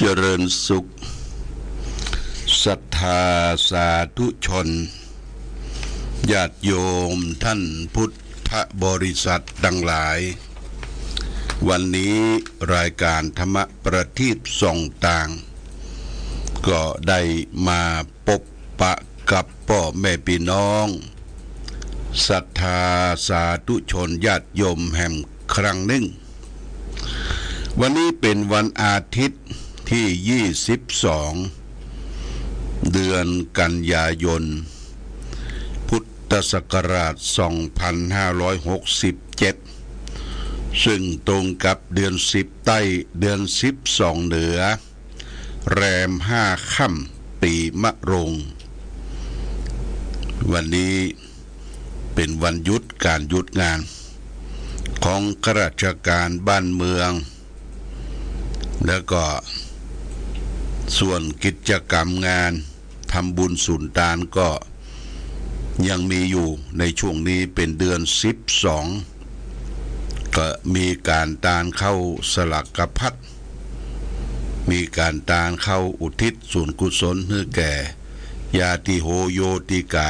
เจริญสุขศรัทธาสาธุชนญาติโยมท่านพุทธบริษัทดังหลายวันนี้รายการธรรมประทีปส่องต่างก็ได้มาพบปะกับพ่อแม่พี่น้องศรัทธาสาธุชนญาติโยมแห่งครั้งหนึ่งวันนี้เป็นวันอาทิตย์ที่22เดือนกันยายนพุทธศักราช2567ซึ่งตรงกับเดือน10ใต้เดือน12เหนือแรม5ค่ำปีมะโรงวันนี้เป็นวันหยุดการหยุดงานของข้าราชการบ้านเมืองแล้วก็ส่วนกิจกรรมงานทำบุญสุนทานก็ยังมีอยู่ในช่วงนี้เป็นเดือน12ก็มีการตานเข้าสลักพัดมีการตานเข้าอุทิศส่วนกุศลให้แก่ญาติโหโยติกา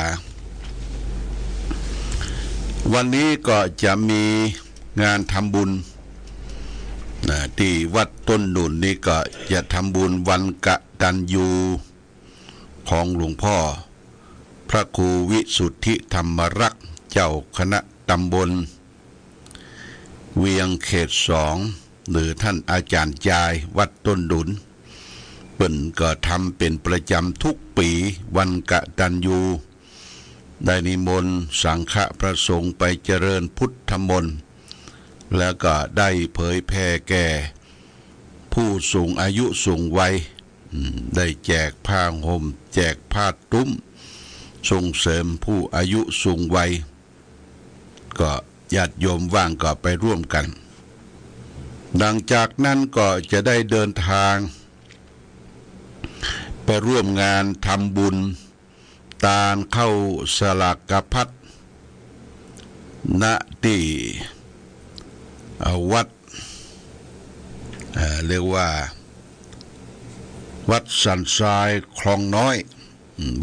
วันนี้ก็จะมีงานทำบุญที่วัดต้นหนุนนี่ก็จะทำบุญวันกตัญญูของหลวงพ่อพระครูวิสุทธิธรรมรักษ์เจ้าคณะตำบลเวียงเขต2หรือท่านอาจารย์จายวัดต้นหนุนเปิ่นก็ทำเป็นประจำทุกปีวันกตัญญูได้นิมนต์สังฆพระสงฆ์ไปเจริญพุทธมนต์แล้วก็ได้เผยแผ่แก่ผู้สูงอายุสูงวัยได้แจกผ้าห่มแจกผ้าตุ้มส่งเสริมผู้อายุสูงวัยก็ญาติโยมว่างก็ไปร่วมกันดังจากนั้นก็จะได้เดินทางไปร่วมงานทำบุญตานเข้าสลากพัดณที่วัดเรียกว่าวัดสันทรายคลองน้อย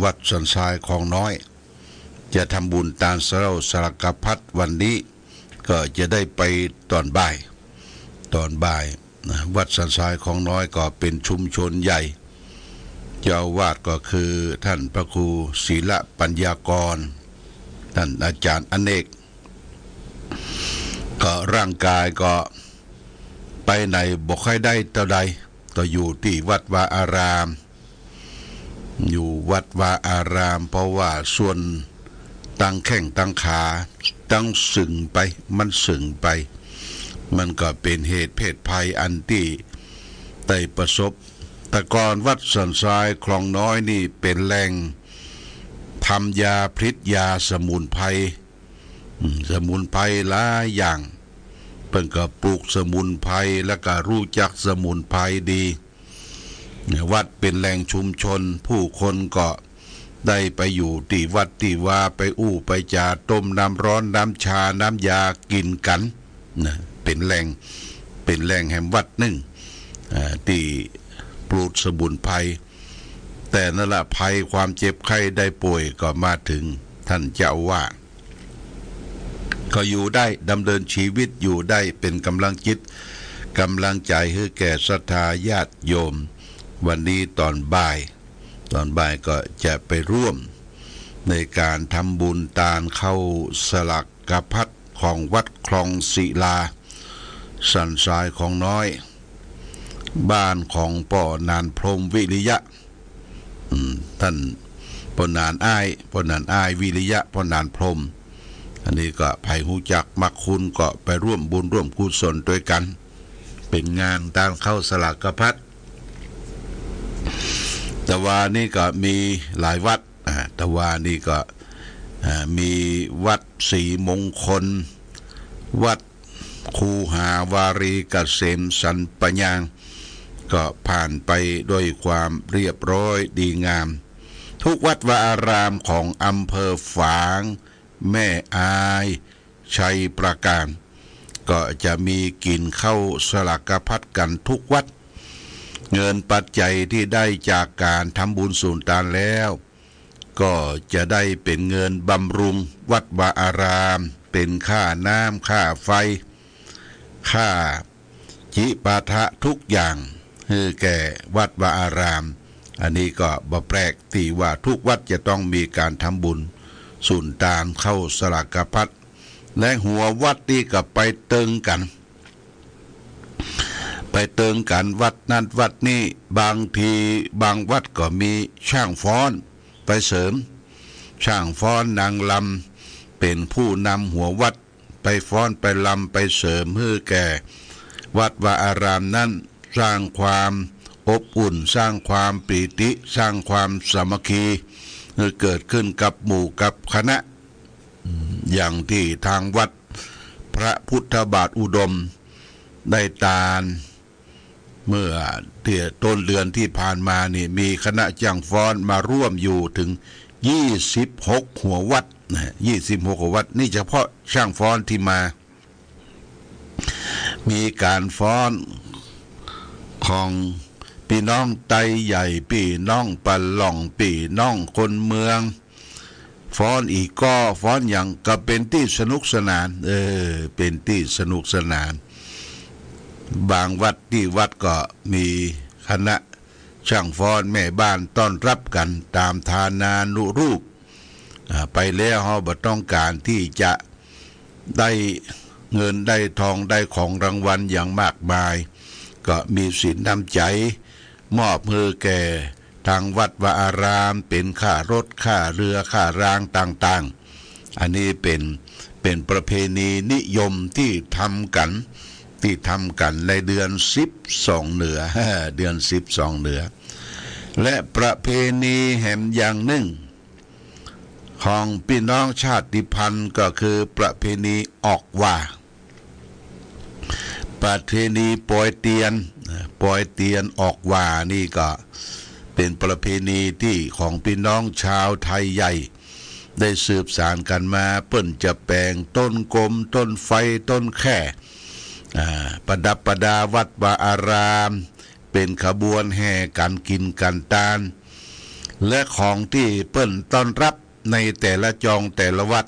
วัดสันทรายคลองน้อยจะทำบุญตานสลากพัดวันนี้ก็จะได้ไปตอนบ่ายวัดสันทรายคลองน้อยก็เป็นชุมชนใหญ่เจ้าวาดก็คือท่านพระครูศีลปัญญากรท่านอาจารย์อเนกก็ร่างกายก็ไปไหนบ่ค่อยได้เท่าใดก็อยู่ที่วัดวาอารามอยู่วัดวาอารามเพราะว่าส่วนตั้งแข้งตั้งขาตั้งสึงไปมันก็เป็นเหตุเพศภัยอันที่ได้ประสบแต่ก่อนวัดสันทรายคลองน้อยนี่เป็นแหล่งทำยาพิษยาสมุนไพรหลายอย่างเพิ่นก็ปลูกสมุนไพรแล้วก็รู้จักสมุนไพรดีวัดเป็นแหล่งชุมชนผู้คนก็ได้ไปอยู่ที่วัดที่ว่าไปไปจาต้มน้ำร้อนน้ำชาน้ำยากินกันนะเป็นแหล่งแห่งวัดหนึ่งที่ปลูกสมุนไพรแต่นั่นละภัยความเจ็บไข้ได้ป่วยก็มาถึงท่านเจ้าว่าก็อยู่ได้ดำเนินชีวิตอยู่ได้เป็นกำลังจิตกำลังใจให้แก่ศรัทธาญาติโยมวันนี้ตอนบ่ายก็จะไปร่วมในการทำบุญตานเข้าสลักกพัดของวัดคลองศิลาสันทรายของน้อยบ้านของป่อนานพรหมวิริยะท่านป่อนานอ้ายวิริยะป่อนานพรหมอันนี้ก็ไผ่หูจักมักคุณก็ไปร่วมบุญร่วมกุศลด้วยกันเป็นงานตามเข้าสลากพัดแต่ว่านี่ก็มีหลายวัดแต่ว่านี่ก็มีวัดศรีมงคลวัดคูหาวารีเกษมสันปัญญางก็ผ่านไปด้วยความเรียบร้อยดีงามทุกวัดวาอารามของอำเภอฝางแม่อายชัยประการก็จะมีกินเข้าสลากพัดกันทุกวัด เงินปัจจัยที่ได้จากการทำบุญสูญตานแล้วก็จะได้เป็นเงินบำรุงวัดวาอารามเป็นค่าน้ำค่าไฟค่าจิปาถะทุกอย่างคือแก่วัดวาอารามอันนี้ก็บ่แปลกที่ว่าทุกวัดจะต้องมีการทำบุญสูญตานเข้าสลากพัดและหัววัดนี่ก็ไปเติงกันวัดนั้นวัดนี้บางทีบางวัดก็มีช่างฟ้อนไปเสริมช่างฟ้อนนางลำเป็นผู้นำหัววัดไปฟ้อนไปลำไปเสริมเพื่อแก่วัดวาอารามนั้นสร้างความอบอุ่นสร้างความปรีติสร้างความสามัคคีเกิดขึ้นกับหมู่กับคณะอย่างที่ทางวัดพระพุทธบาทอุดมได้ตาลเมื่อต้นเดือนที่ผ่านมานี่มีคณะจ้างฟ้อนมาร่วมอยู่ถึง26หัววัด26หัววัดนี่เฉพาะช่างฟ้อนที่มามีการฟ้อนของพี่น้องไตใหญ่พี่น้องปะหล่องพี่น้องคนเมืองฟ้อนอีกก็ฟ้อนอย่างก็เป็นที่สนุกสนานเป็นที่สนุกสนานบางวัดที่วัดก็มีคณะช่างฟ้อนแม่บ้านต้อนรับกันตามทานานุรูปไปแล้วเขาบ่ต้องการที่จะได้เงินได้ทองได้ของรางวัลอย่างมากมายก็มีสินน้ำใจมอบมือแก่ทางวัดวาอารามเป็นค่ารถค่าเรือค่ารางต่างๆอันนี้เป็นประเพณีนิยมที่ทำกันในเดือน12เหนือเดือน12เหนือและประเพณีแห่งอย่างหนึ่งของพี่น้องชาติพันธุ์ก็คือประเพณีออกว่าประเพณีปอยเตียนออกว่านี่ก็เป็นประเพณีที่ของพี่น้องชาวไทยใหญ่ได้สืบสานกันมาเปิ้นจะแปลงต้นกลมต้นไฟต้นแค่ประดับประดาวัดวาอารามเป็นขบวนแห่กันกินกันตานและของที่เปิ้นต้อนรับในแต่ละจองแต่ละวัด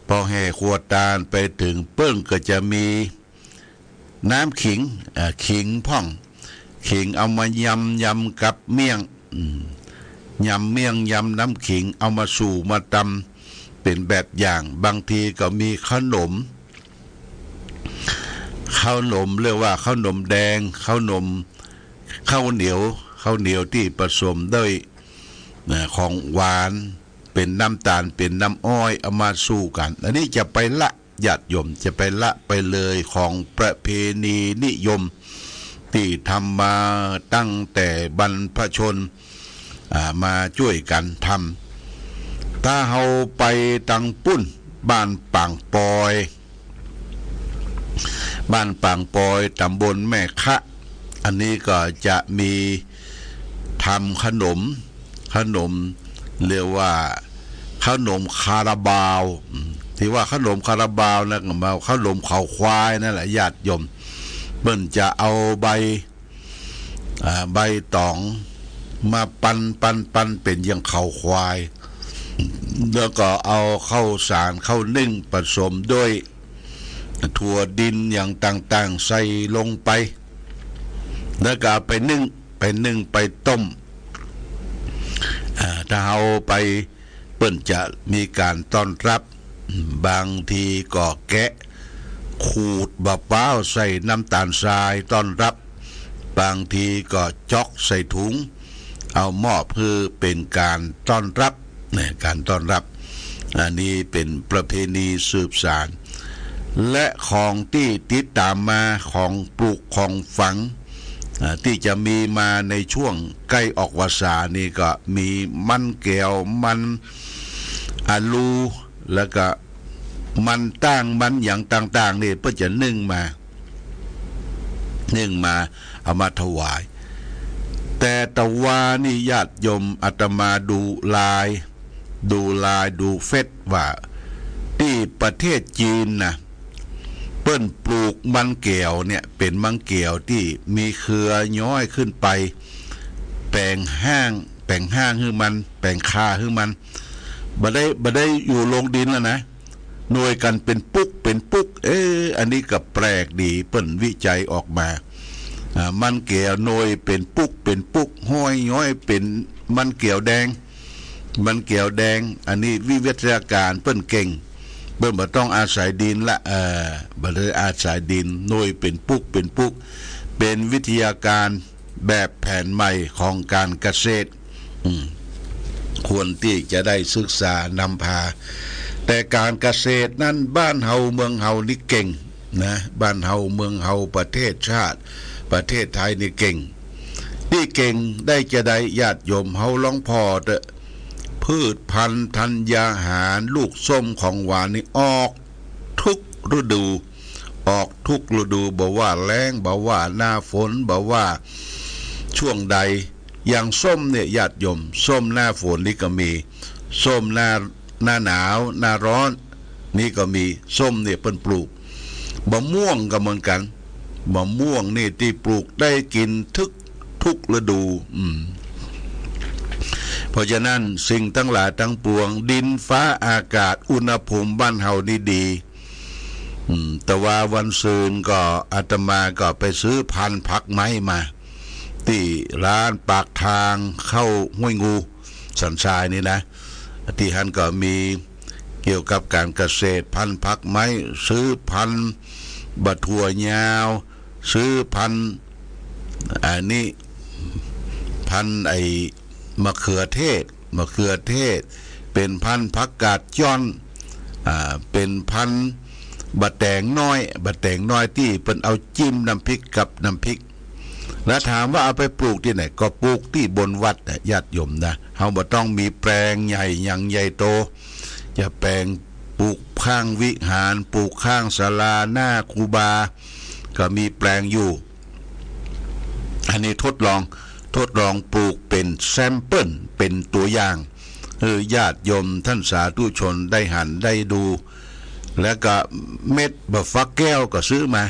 พอแห่ขวดตาลไปถึงเปิ้งก็จะมีน้ำขิงพ่องขิงเอามายำกับเมี่ยงยำน้ำขิงเอามาสู่มาตำเป็นแบบอย่างบางทีก็มีขนมเรียกว่าข้าวนมแดงข้าวเหนียวที่ผสมด้วยของหวานเป็นน้ำตาลเป็นน้ำอ้อยเอามาสู้กันอันนี้จะไปละญาติโยมจะไปละไปเลยของประเพณีนิยมที่ทำมาตั้งแต่บรรพชนมาช่วยกันทำถ้าเฮาไปตังปุ้นบ้านปางปอยตำบลแม่คะอันนี้ก็จะมีทำขนมเรียกว่าขนมคาราบาวที่ว่าขนมคาราบาวนะมาขนมข้าวควายนั่นแหละญาติโยมเปิ้นจะเอาใบตองมาปันเป็นอย่างข้าวควายแล้วก็เอาข้าวสารข้าวนึ่งผสมด้วยถั่วดินอย่างต่างๆใส่ลงไปแล้วก็ไปนึ่งไปต้มถ้าเอาไปเปิ้นจะมีการต้อนรับบางทีก็แกะขูดบะป้าวใส่น้ำตาลทรายต้อนรับบางทีก็จ๊อกใส่ถุงเอามอบเพื่อเป็นการต้อนรับการต้อนรับอันนี้เป็นประเพณีสืบสานและของที่ติดตามมาของปลูกของฝังที่จะมีมาในช่วงใกล้ออกพรรษานี่ก็มีมันแก้วมันอาลูแล้วก็มันตั้งมันอย่างต่างๆนี่เพื่อจะนึ่งมาเอามาถวายแต่ตะวานี่ญาติโยมอาตมาดูลายดูเฟซว่าที่ประเทศจีนนะ เปิ้นปลูกมันแก้วเนี่ยเป็นมันแก้วที่มีเครือย้อยขึ้นไปแปลงห้างคือมันแปลงคาคือมันบ่ได้อยู่ลงดินแล้วนะหน่วยกันเป็นปุ๊กอันนี้ก็แปลกดีเปิ้นวิจัยออกมามันแก้วหน่วยเป็นปุ๊กห้อยย้อยเป็นมันแก้วแดงอันนี้วิทยาการเปิ้นเก่งเปิ้นบ่ต้องอาศัยดินละบ่ได้อาศัยดินหน่วยเป็นปุ๊กเป็นวิทยาการแบบแผนใหม่ของการเกษตรควรที่จะได้ศึกษานำพาแต่การเกษตรนั้นบ้านเฮาเมืองเฮานี่เก่งนะบ้านเฮาเมืองเฮาประเทศชาติประเทศไทยนี่เก่งได้จะได้ญาติโยมเฮาลองพอเถอะพืชพันธุ์ธัญญาหารลูกส้มของหวานนี่ออกทุกฤดูบ่ว่าแล้งบ่ว่าหน้าฝนบ่ว่าช่วงใดอย่างส้มเนี่ยญาติโยมส้มหน้าฝนนี่ก็มีส้มหน้าหนาวหน้าร้อนนี่ก็มีส้มเนี่ยเพิ่นปลูกมะม่วงก็เหมือนกันมะม่วงนี่ที่ปลูกได้กินทุกฤดูเพราะฉะนั้นสิ่งทั้งหลายทั้งปวงดินฟ้าอากาศอุณหภูมิบ้านเฮานี่ดีแต่ว่าวันซืนก็อาตมาก็ไปซื้อพันธุ์ผักไม้มาที่ร้านปากทางเข้าห้วยงูสันทรายนี่นะที่ท่านก็มีเกี่ยวกับการเกษตรพันธุ์ผักไม้ซื้อพันธุ์บะถั่วยาวซื้อพันธุ์อันนี้พันธุ์ไอ้มะเขือเทศเป็นพันธุ์ผักกาดจ้อนเป็นพันธุ์บะแตงน้อยที่เพิ่นเอาจิ้มน้ำพริกกับน้ำพริกแล้วถามว่าเอาไปปลูกที่ไหนก็ปลูกที่บนวัดญาติโยมนะเฮาบ่ต้องมีแปลงใหญ่อย่างใหญ่โตจะแปลงปลูกข้างวิหารปลูกข้างศาลาหน้าครูบาก็มีแปลงอยู่อันนี้ทดลองปลูกเป็นแซมเปิลเป็นตัวอย่างญาติโยมท่านสาธุชนได้หันได้ดูแล้วก็เม็ดบะฟักแก้วก็ซื้อมา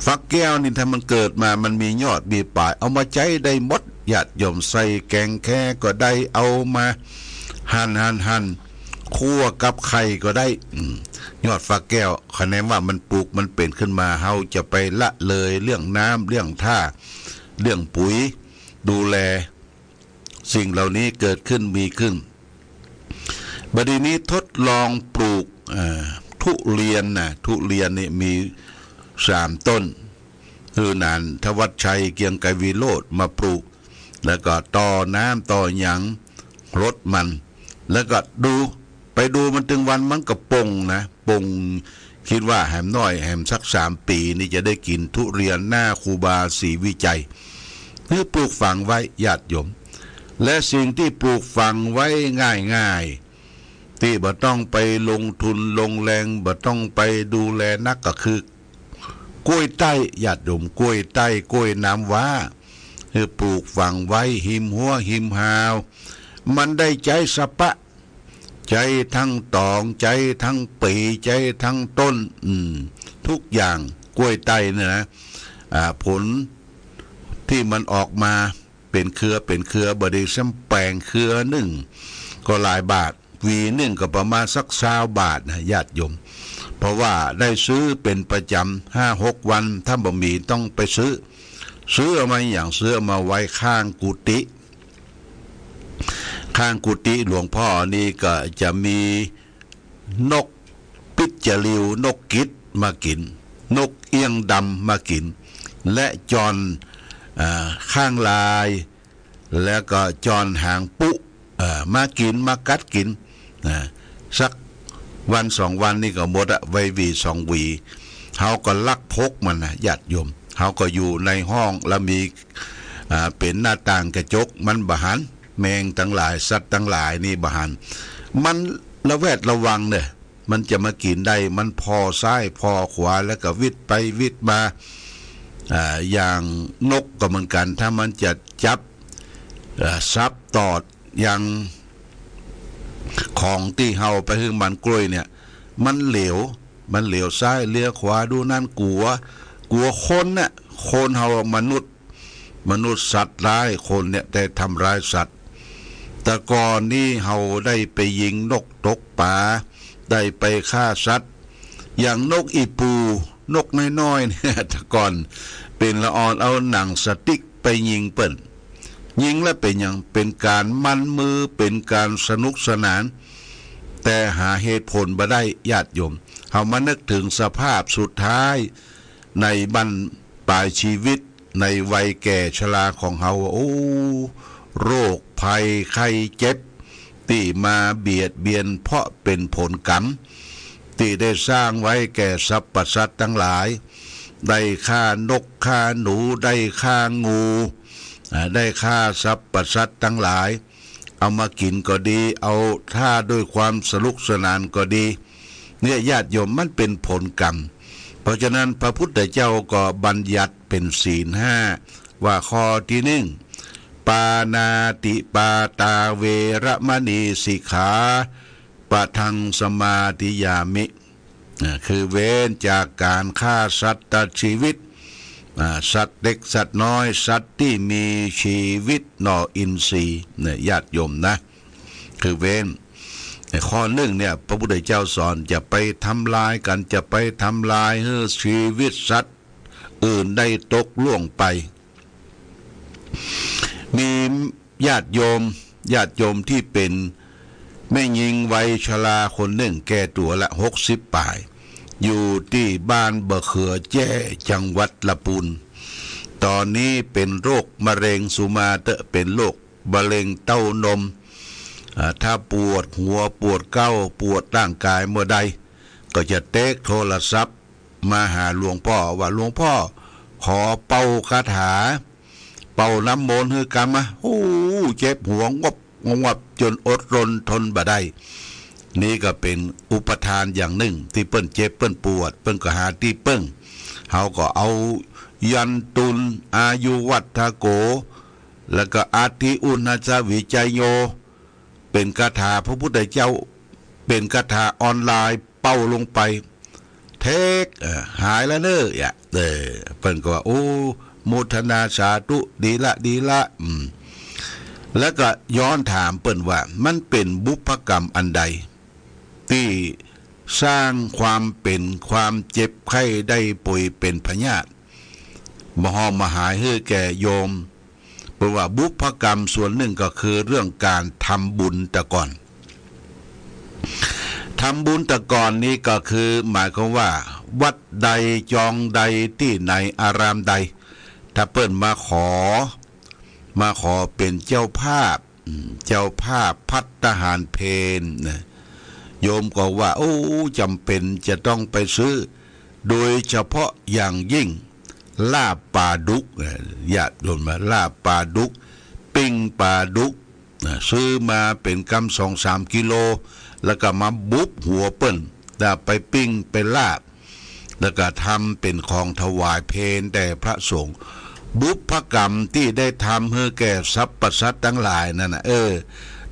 ฟักแก้วนี่ถ้ามันเกิดมามันมียอดมีปลายเอามาใช้ได้หมดญาติโยมใส่แกงแค่ก็ได้เอามาหั่นคั่วกับไข่ก็ได้ยอดฟักแก้วคะแนนว่ามันปลูกมันเป็นขึ้นมาเฮาจะไปละเลยเรื่องน้ำเรื่องท่าเรื่องปุ๋ยดูแลสิ่งเหล่านี้เกิดขึ้นมีขึ้นบัดนี้ทดลองปลูกทุเรียนนี่มี3 ต้นคือนานทวัชชัยเกียงไกรวิโรจน์มาปลูกแล้วก็ต่อน้ำต่อหยังรดมันแล้วก็ไปดูมันถึงวันมันก็ปงคิดว่าแหมน้อยแหมสัก3 ปีนี่จะได้กินทุเรียนหน้าครูบาศรีวิจัยคือปลูกฝังไว้ญาติโยมและสิ่งที่ปลูกฝังไว้ง่ายที่บ่ต้องไปลงทุนลงแรงบ่ต้องไปดูแลนักก็คือกล้วยไต้ญาติโยมกล้วยไต้กล้วยน้ำว้าคือปลูกฝังไว้หิมหัวหิมหาวมันได้ใจสะปะใจทั้งตองใจทั้งปีใจทั้งต้นทุกอย่างกล้วยไต้เนี่ยนะผลที่มันออกมาเป็นเครือบ่ได้ซ้ำแปลงเครือหนึ่งก็หลายบาทวีหนึ่งก็ประมาณสัก20 บาทนะญาติโยมเพราะว่าได้ซื้อเป็นประจำ5-6 วันถ้าบ่มีต้องไปซื้อเอามาอย่างซื้อมาไว้ข้างกุฏิหลวงพ่อนี่ก็จะมีนกปิดจลิวนกกิดมากินนกเอี้ยงดำมากินและจอนข้างลายแล้วก็จอนหางปุมากินมากัดกินสักวัน2 วันนี่ก็หมดไว้วี2 วีเฮาก็ลักพกมันนะญาติโยมเฮาก็อยู่ในห้องแล้วมีเป็นหน้าต่างกระจกมันบ่หันแมงทั้งหลายสัตว์ทั้งหลายนี่บ่หันมันระแวดระวังเนี่ยมันจะมากินได้มันพอซ้ายพอขวาแล้วก็วิดไปวิดมาอย่างนกก็เหมือนกันถ้ามันจะจับซับตอดอย่างของที่เฮาไปถึงมันกล้วยเนี่ยมันเหลว มันเหลียวซ้ายเลี้ยวขวาดูนั่นกลัวคนน่ะคนเฮามนุษย์สัตว์ร้ายคนเนี่ยได้ทำร้ายสัตว์แต่ก่อนนี้เฮาได้ไปยิงนกตกป่าได้ไปฆ่าสัตว์อย่างนกอีปูนกน้อยๆเนี่ยแต่ก่อนเป็นละออนเอาหนังสติ๊กไปยิงเปิ้นยิงแล้วเป็นอย่างเป็นการมันมือเป็นการสนุกสนานแต่หาเหตุผลบ่ได้ญาติโยมเฮามานึกถึงสภาพสุดท้ายในบรรปลายชีวิตในวัยแก่ชราของเฮาโอ้โรคภัยไข้เจ็บที่มาเบียดเบียนเพราะเป็นผลกรรมที่ได้สร้างไว้แก่สรรพสัตว์ทั้งหลายได้ฆ่านกฆ่าหนูได้ฆ่างูได้ฆ่าสรรพสัตว์ทั้งหลายเอามากินก็ดีเอาท่าด้วยความสนุกสนานก็ดีเนี่ยญาติโยมมันเป็นผลกรรมเพราะฉะนั้นพระพุทธเจ้าก็บัญญัติเป็นศีล5ว่าข้อที่หนึ่งปานาติปาตาเวรมณีสิกขาปะทังสมาธิยามิคือเว้นจากการฆ่าสัตว์ตัดชีวิตสัตว์เล็กสัตว์น้อยสัตว์ที่มีชีวิตนออินทรีย์เนี่ยญาติโยมนะคือเว้นข้อหนึ่งเนี่ยพระพุทธเจ้าสอนจะไปทำลายกันจะไปทำลายให้ชีวิตสัตว์อื่นได้ตกล่วงไปมีญาติโยมที่เป็นแม่หญิงวัยชราคนหนึ่งแก่ตัวละ60 ป่ายอยู่ที่บ้านบะเขือแจ้จังหวัดละปูนตอนนี้เป็นโรคมะเร็งสุมาเตะเป็นโรคมะเร็งเต้านมถ้าปวดหัวปวดเก้าปวดร่างกายเมื่อใดก็จะเตกโทรศัพท์มาหาหลวงพ่อว่าหลวงพ่อขอเป่าคาถาเป่าน้ำมนต์ให้กรรมโอ้เจ็บหัวงบจนอดรนทนบ่ได้นี่ก็เป็นอุปทานอย่างหนึ่งที่เปิ้นเจ็บเปิ้นปวดเปิ้นก็หาที่เปิ้งเฮาก็เอายันตุลอายุวัฏโกแล้วก็อาทิอุณจวิจัยโยเป็นคาถาพระพุทธเจ้าเป็นคาถาออนไลน์เป้าลงไปเทคหายแล้วเนอะเปิ้นก็ว่าโอ้โมทนาสาธุดีละแล้วก็ย้อนถามเปิ้นว่ามันเป็นบุพกรรมอันใดที่สร้างความเป็นความเจ็บไข้ได้ป่วยเป็นพยาธิมาหายให้แก่โยมเพราะว่าบุพกรรมส่วนหนึ่งก็คือเรื่องการทำบุญแต่ก่อนทำบุญแต่ก่อนนี้ก็คือหมายความว่าวัดใดจองใดที่ไหนอารามใดถ้าเปิ้นมาขอเป็นเจ้าภาพภัตตาหารเพลโยมก็ว่าโอ้จำเป็นจะต้องไปซื้อโดยเฉพาะอย่างยิ่งลาบปลาดุกญาติโยมมาลาบปลาดุกปิ้งปลาดุกซื้อมาเป็นกำ2-3 กิโลแล้วก็มาบุบหัวเปิ้นแล้วไปปิ้งเป็นลาบแล้วก็ทำเป็นของถวายเพลแด่พระสงฆ์บุพกรรมที่ได้ทำให้แก่สรรพสัตว์ทั้งหลายนั่นนะ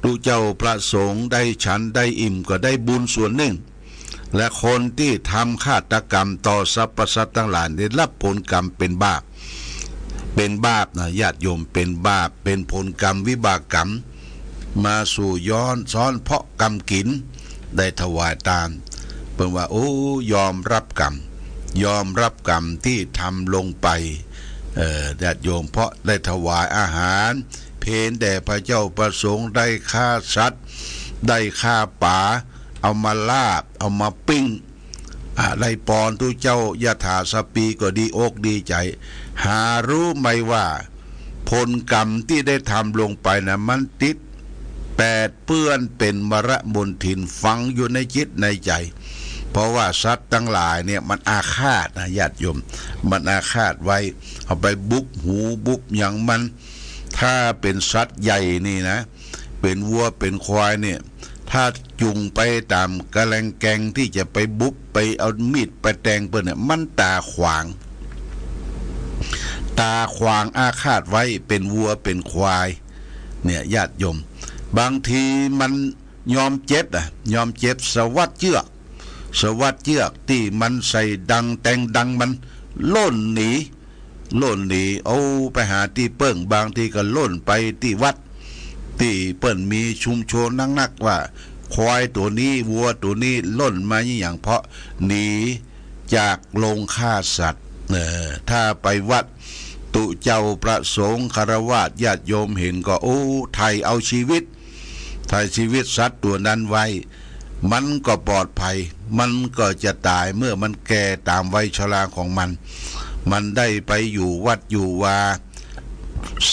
ดูเจ้าพระสงฆ์ได้ฉันได้อิ่มก็ได้บุญส่วนหนึ่งและคนที่ทำฆาตกรรมต่อสรรพสัตว์ทั้งหลายได้รับผลกรรมเป็นบาปนะญาติโยมเป็นบาปเป็นผลกรรมวิบากกรรมมาสู่ย้อนซ้อนเพราะกรรมกินได้ถวายตามเพิ่นว่าโอ้ยอมรับกรรมที่ทำลงไปญาติโยมเพราะได้ถวายอาหารเพลแด่พระเจ้าประสงค์ได้ฆ่าสัตว์ได้ฆ่าป่าเอามาลาบเอามาปิ้งได้ปอนทุเจ้ายถาสปีก็ดีอกดีใจหารู้ไหมว่าผลกรรมที่ได้ทำลงไปนะมันติดแปดเปื้อนเป็นมรมนทินฝังอยู่ในจิตในใจเพราะว่าสัตว์ทั้งหลายเนี่ยมันอาฆาตนะญาติโยมมันอาฆาตไว้เอาไปบุบหูบุบอย่างมันถ้าเป็นสัตว์ใหญ่นี่นะเป็นวัวเป็นควายเนี่ยถ้าจุงไปตามกระแลงแกงที่จะไปบุบไปเอามีดไปแทงเปิ้นเนี่ยมันตาขวางอาฆาตไว้เป็นวัวเป็นควายเนี่ยญาติโยมบางทีมันยอมเจ็บสวัสดเชือก สวัสดเยือกที่มันใส่ดังแต่งดังมันล่นหนีเอาไปหาที่เปิ้งบางทีก็ล่นไปที่วัดที่เปิ้นมีชุมชนนักว่าควายตัวนี้วัวตัวนี้ล่นมาอย่างเพราะหนีจากโรงฆ่าสัตว์ถ้าไปวัดตุเจ้าประสงค์คฤหัสถ์ญาติโยมเห็นก็โอ้ไทยเอาชีวิตสัตว์ตัวนั้นไว้มันก็ปลอดภัยมันก็จะตายเมื่อมันแก่ตามวัยชราของมันได้ไปอยู่วัดอยู่วา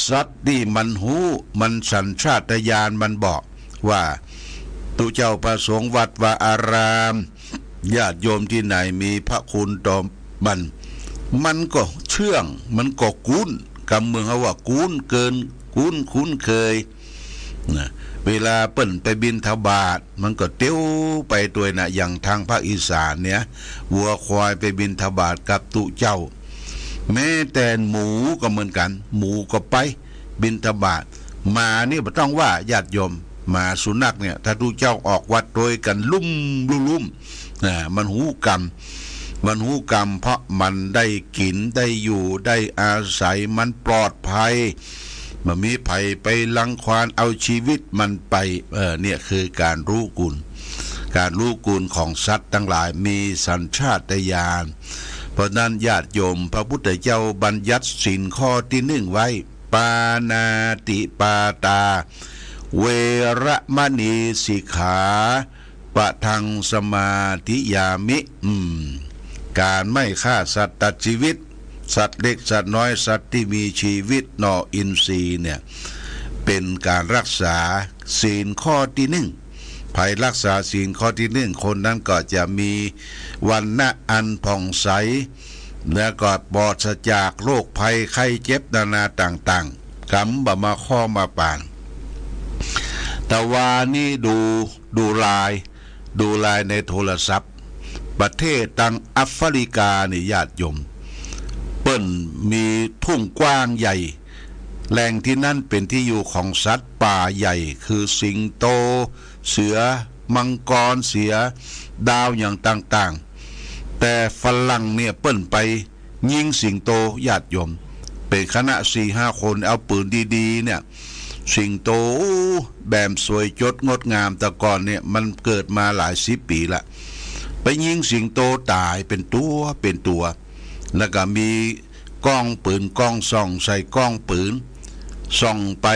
สัตว์ที่มันหูมันสัญชาตญาณมันบอกว่าตุเจ้าประสงค์วัดวาอารามญาติโยมที่ไหนมีพระคุณต่อมันก็เชื่องมันก็คุ้นกำเมืองเขาว่าคุ้นเกินคุ้นเคยนะเวลาเปิ้นไปบิณฑบาตมันก็เตี้ยวไปตัวน่ะอย่างทางภาคอีสานเนี่ยวัวควายไปบิณฑบาตกับตุเจ้าแม้แต่หมูก็เหมือนกันหมูก็ไปบิณฑบาตมานี่ไม่ต้องว่าญาติโยมมาสุนัขเนี่ยถ้าตุเจ้าออกวัดโดยกันลุ่มมันหูกรรมเพราะมันได้กินได้อยู่ได้อาศัยมันปลอดภัยมันมีภัยไปลังควานเอาชีวิตมันไปเนี่ยคือการรู้กุลของสัตว์ทั้งหลายมีสัญชาตญาณเพราะนั้นญาติโยมพระพุทธเจ้าบัญญัติศีลข้อที่หนึ่งไว้ปานาติปาตาเวระมณีสิกขาปะทังสมาธิยามิการไม่ฆ่าสัตว์ตัดชีวิตสัตว์เล็กสัตว์น้อยสัตว์ที่มีชีวิตนออินทรีย์เนี่ยเป็นการรักษาศีลข้อที่หนึ่งภายรักษาศีลข้อที่หนึ่งคนนั้นก็จะมีวันณะอันผ่องใสและก็ปลอดจากโรคภัยไข้เจ็บนานาต่างๆกำบะมาข้อมาปานแต่ว่านี่ดูลายในโทรศัพท์ประเทศตังแอฟริกานี่ญาติโยมเปิ้นมีทุ่งกว้างใหญ่แหล่งที่นั่นเป็นที่อยู่ของสัตว์ป่าใหญ่คือสิงโตเสือมังกรเสือดาวอย่างต่างๆแต่ฝรั่งเนี่ยเปิ้นไปยิงสิงโตญาติโยมเป็นคณะ 4-5 คนเอาปืนดีๆเนี่ยสิงโตแบบสวยจดงดงามแต่ก่อนเนี่ยมันเกิดมาหลาย10 ปีละไปยิงสิงโตตายเป็นตัวแล้วก็มีกล้องปืนกล้องส่องใส่กล้องปืนส่องไป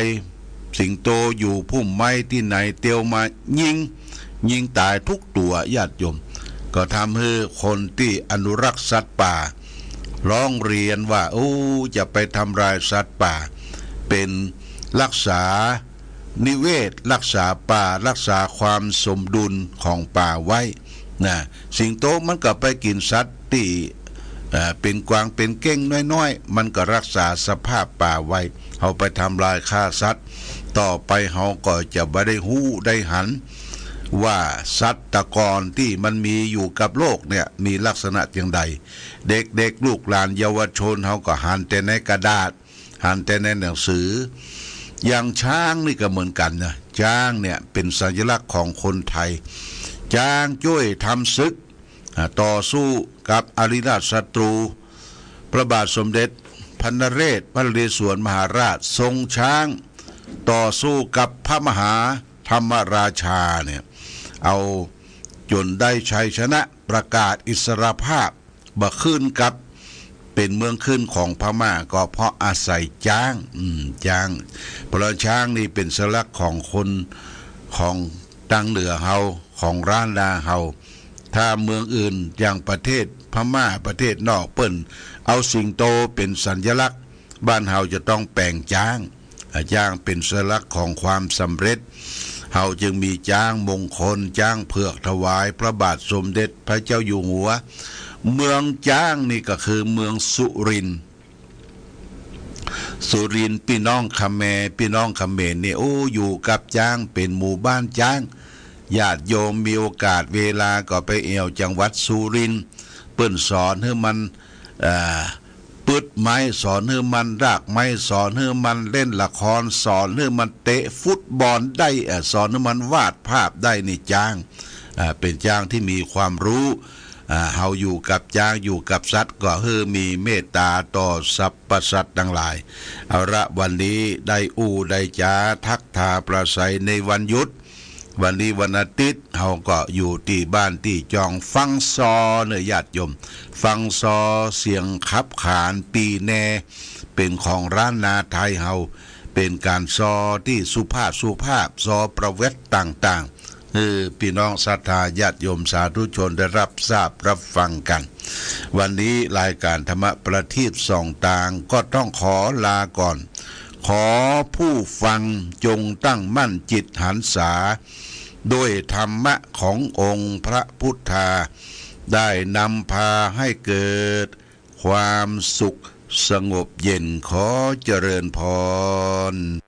สิงโตอยู่พุ่มไม้ที่ไหนเตียวมายิงตายทุกตัวญาติโยมก็ทำให้คนที่อนุรักษ์สัตว์ป่าร้องเรียนว่าจะไปทำลายสัตว์ป่าเป็นรักษานิเวศรักษาป่ารักษาความสมดุลของป่าไว้นะสิงโตมันก็ไปกินสัตว์ที่เป็นกวางเป็นเก้งน้อยๆมันก็รักษาสภาพป่าไว้เอาไปทำลายฆ่าสัตว์ต่อไปเขาก็จะไม่ได้หู้ได้หันว่าสัตว์ตะกอนที่มันมีอยู่กับโลกเนี่ยมีลักษณะอย่างใดเด็กลูกหลานเยาวชนเขาก็หันแต่ในกระดาษหันแต่ในหนังสืออย่างช้างนี่ก็เหมือนกันนะช้างเนี่ยเป็นสัญลักษณ์ของคนไทยช้างช่วยทำศึกต่อสู้กับอริราชศัตรูพระบาทสมเด็จพระนเรศพระนเรศวรมหาราชทรงช้างต่อสู้กับพระมหาธรรมราชาเนี่ยเอาจนได้ชัยชนะประกาศอิสรภาพบ่ขึ้นกับเป็นเมืองขึ้นของพม่าก็เพราะอาศัยช้างเพราะช้างนี่เป็นสัญลักษณ์ของคนของตังเหนือเฮาของร้านลาเฮาถ้าเมืองอื่นอย่างประเทศพม่าประเทศนอกเปิ้นเอาสิงโตเป็นสัญลักษณ์บ้านเฮาจะต้องแปลงช้างเป็นสัญลักษณ์ของความสำเร็จเฮาจึงมีช้างมงคลช้างเผือกถวายพระบาทสมเด็จพระเจ้าอยู่หัวเมืองช้างนี่ก็คือเมืองสุรินทร์พี่น้องคเมรนี่อยู่กับช้างเป็นหมู่บ้านช้างญาติโยมมีโอกาสเวลาก็ไปเอวจังหวัดสุรินทร์เปิ้นสอนให้มันปืดไม้สอนให้มันรากไม้สอนให้มันเล่นละครสอนให้มันเตะฟุตบอลได้สอนให้มันวาดภาพได้นี่จ้าง เป็นจ้างที่มีความรู้เฮาอยู่กับจ้างอยู่กับสัตว์ก็มีเมตตาต่อสรรพสัตว์ทั้งหลายเอาละวันนี้ได้ได้จาทักทาประสัยในวันหยุดวันนี้วันอาทิตย์เฮาก็อยู่ที่บ้านที่จองฟังซอเนื้อญาติโยมฟังซอเสียงขับขานปีแน่เป็นของร้านนาไทยเฮาเป็นการซอที่สุภาพซอประเวทต่างๆพี่น้องศรัทธาญาติโยมสาธุชนได้รับทราบรับฟังกันวันนี้รายการธรรมประทีปส่องต่างก็ต้องขอลาก่อนขอผู้ฟังจงตั้งมั่นจิตหันษาด้วยธรรมะขององค์พระพุทธาได้นำพาให้เกิดความสุขสงบเย็นขอเจริญพร